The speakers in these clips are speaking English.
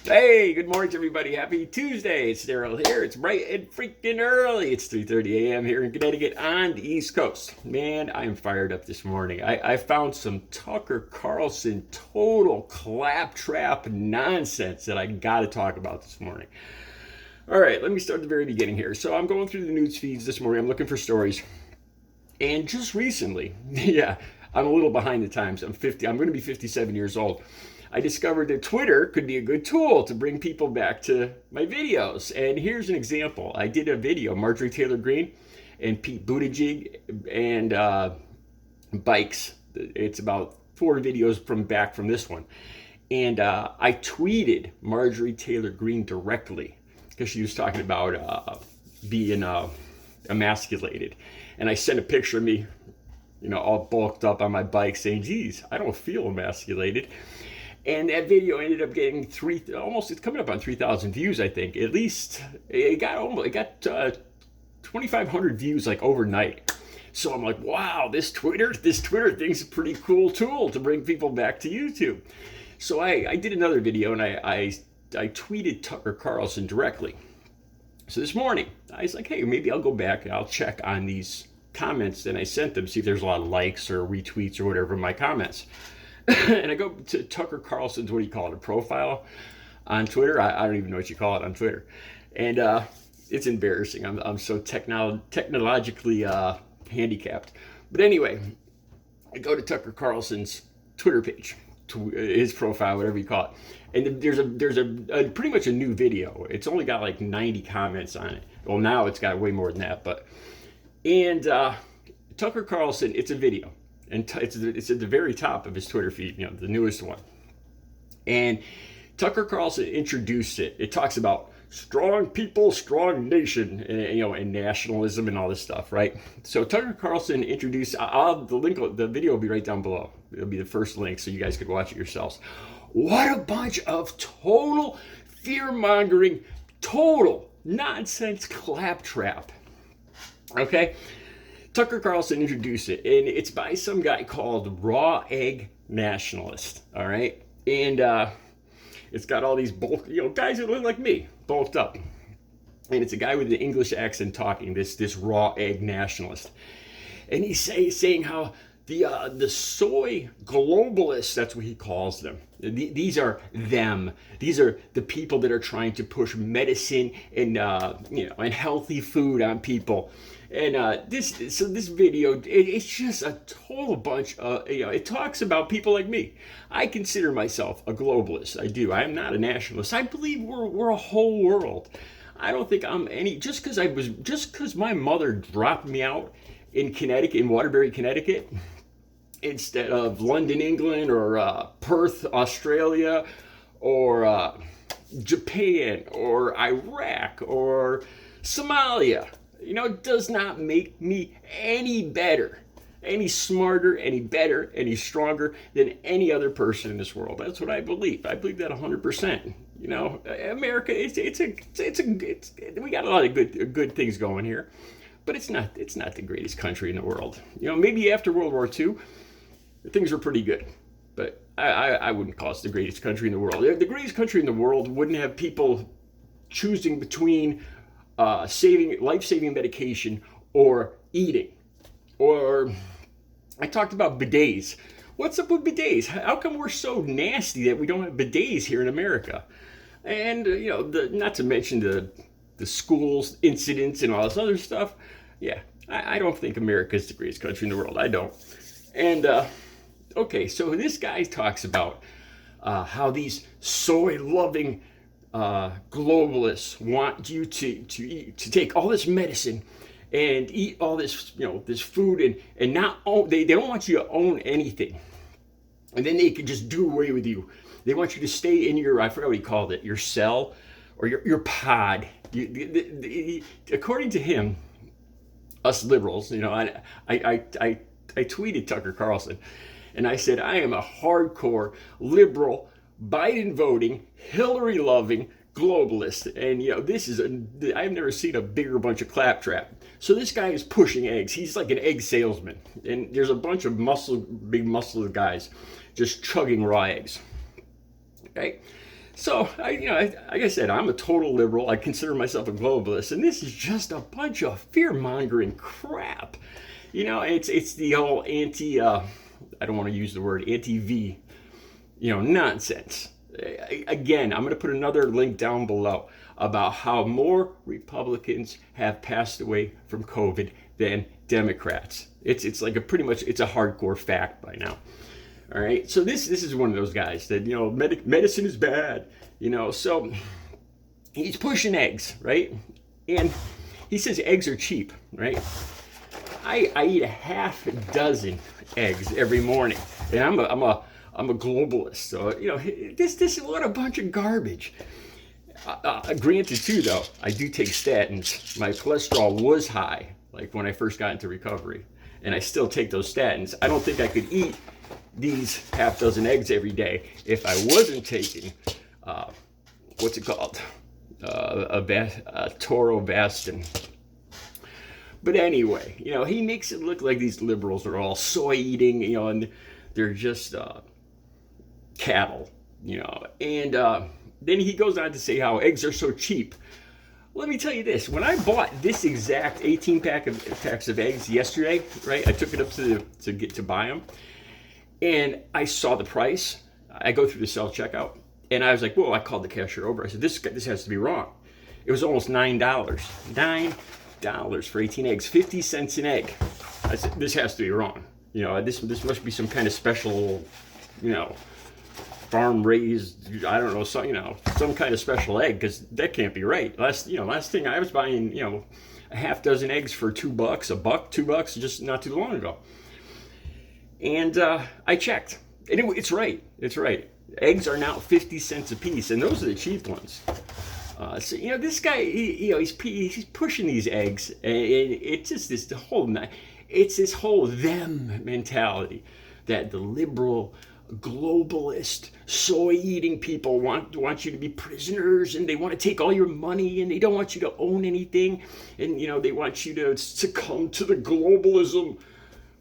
Hey, good morning, everybody. Happy Tuesday. It's Daryl here. It's bright and freaking early. It's 3:30 a.m. here in Connecticut on the East Coast. Man, I'm fired up this morning. I found some Tucker Carlson total claptrap nonsense that I got to talk about this morning. All right, let me start at the very beginning here. So I'm going through the news feeds this morning. I'm looking for stories. And just recently, yeah, I'm a little behind the times. I'm 50. I'm going to be 57 years old. I discovered that Twitter could be a good tool to bring people back to my videos. And here's an example. I did a video, Marjorie Taylor Greene and Pete Buttigieg and bikes. It's about 4 videos from this one. And I tweeted Marjorie Taylor Greene directly because she was talking about being emasculated. And I sent a picture of me, all bulked up on my bike saying, geez, I don't feel emasculated. And that video ended up getting it's coming up on 3,000 views, I think. At least it got 2,500 views like overnight. So I'm like, wow, this Twitter thing's a pretty cool tool to bring people back to YouTube. So I did another video and I tweeted Tucker Carlson directly. So this morning, I was like, hey, maybe I'll go back and I'll check on these comments that I sent them, see if there's a lot of likes or retweets or whatever in my comments. And I go to Tucker Carlson's, what do you call it, a profile on Twitter? I don't even know what you call it on Twitter. And it's embarrassing. I'm so technologically handicapped. But anyway, I go to Tucker Carlson's Twitter page, his profile, whatever you call it. And there's a pretty much a new video. It's only got like 90 comments on it. Well, now it's got way more than that. And Tucker Carlson, it's a video. And it's at the very top of his Twitter feed, the newest one. And Tucker Carlson introduced it. It talks about strong people, strong nation, and nationalism and all this stuff, right? So Tucker Carlson introduced. The video will be right down below. It'll be the first link, so you guys could watch it yourselves. What a bunch of total fear-mongering, total nonsense claptrap. Okay. Tucker Carlson introduced it, and it's by some guy called Raw Egg Nationalist, all right? And it's got all these guys that look like me, bulked up. And it's a guy with an English accent talking, this Raw Egg Nationalist. And he's saying how the Soy Globalists, that's what he calls them. These are them. These are the people that are trying to push medicine and and healthy food on people. And this video, it's just a total bunch of, it talks about people like me. I consider myself a globalist. I do. I am not a nationalist. I believe we're a whole world. I don't think I'm any, just because my mother dropped me out in Connecticut, in Waterbury, Connecticut, instead of London, England, or Perth, Australia, or Japan, or Iraq, or Somalia. It does not make me any better, any smarter, any better, any stronger than any other person in this world. That's what I believe. I believe that 100%. America, we got a lot of good things going here, but it's not the greatest country in the world. Maybe after World War II, things were pretty good, but I wouldn't call us the greatest country in the world. The greatest country in the world wouldn't have people choosing between life-saving medication or eating. Or I talked about bidets. What's up with bidets? How come we're so nasty that we don't have bidets here in America? And not to mention the schools incidents and all this other stuff. Yeah, I don't think America is the greatest country in the world. I don't. And okay, so this guy talks about how these soy loving globalists want you to take all this medicine and eat all this this food and not own, they don't want you to own anything, and then they can just do away with you. They want you to stay in your, I forgot what he called it, your cell or your pod. According to him, us liberals, I tweeted Tucker Carlson and I said, I am a hardcore liberal, Biden voting, Hillary loving globalist. And this is I've never seen a bigger bunch of claptrap. So this guy is pushing eggs. He's like an egg salesman. And there's a bunch of big muscle guys just chugging raw eggs. Okay? So, like I said, I'm a total liberal. I consider myself a globalist, and this is just a bunch of fear-mongering crap. It's the whole I don't want to use the word anti-V, nonsense. Again, I'm going to put another link down below about how more Republicans have passed away from COVID than Democrats. It's like it's a hardcore fact by now. All right, so this is one of those guys that medicine is bad, So he's pushing eggs, right? And he says eggs are cheap, right? I eat a half dozen eggs every morning, and I'm a globalist. So this what a bunch of garbage. Granted, too, though, I do take statins. My cholesterol was high, like when I first got into recovery, and I still take those statins. I don't think I could eat these half dozen eggs every day if I wasn't taking what's it called, Torobastin. But anyway, he makes it look like these liberals are all soy eating, and they're just cattle, and then he goes on to say how eggs are so cheap. Let me tell you this: when I bought this exact 18 packs of eggs yesterday, right? I took it up to buy them. And I saw the price. I go through the self checkout, and I was like, "Whoa!" I called the cashier over. I said, "This has to be wrong." It was almost $9. $9 for 18 eggs, 50 cents an egg. I said, "This has to be wrong." This must be some kind of special, farm raised. I don't know, some kind of special egg, because that can't be right. Last thing I was buying, a half dozen eggs for $2, $2, just not too long ago. And I checked, and it's right. It's right. Eggs are now 50 cents a piece, and those are the cheap ones. So this guy, he's pushing these eggs, and it's just this whole them mentality that the liberal, globalist, soy-eating people want you to be prisoners, and they want to take all your money, and they don't want you to own anything, and they want you to succumb to the globalism.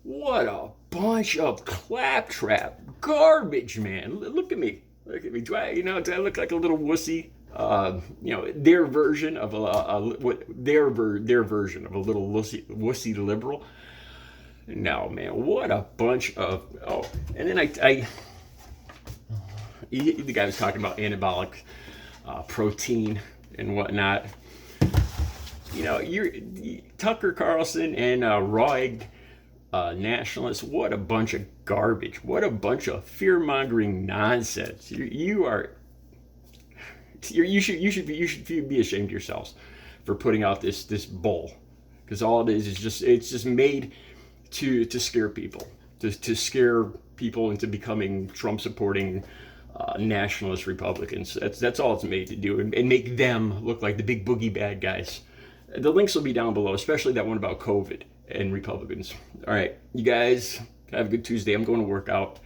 What a bunch of claptrap garbage, man. Look at me. Do I look like a little wussy? Their version of their version of a little wussy liberal. No, man. What a bunch of And then the guy was talking about anabolic protein and whatnot. Tucker Carlson and Raw Egg Nationalists. What a bunch of garbage. What a bunch of fear-mongering nonsense. You should be ashamed of yourselves for putting out this bull, because all it is it's just made to scare people, to scare people into becoming Trump-supporting nationalist Republicans. That's all it's made to do, and make them look like the big boogie bad guys. The links will be down below, especially that one about COVID and Republicans. All right, you guys have a good Tuesday. I'm going to work out.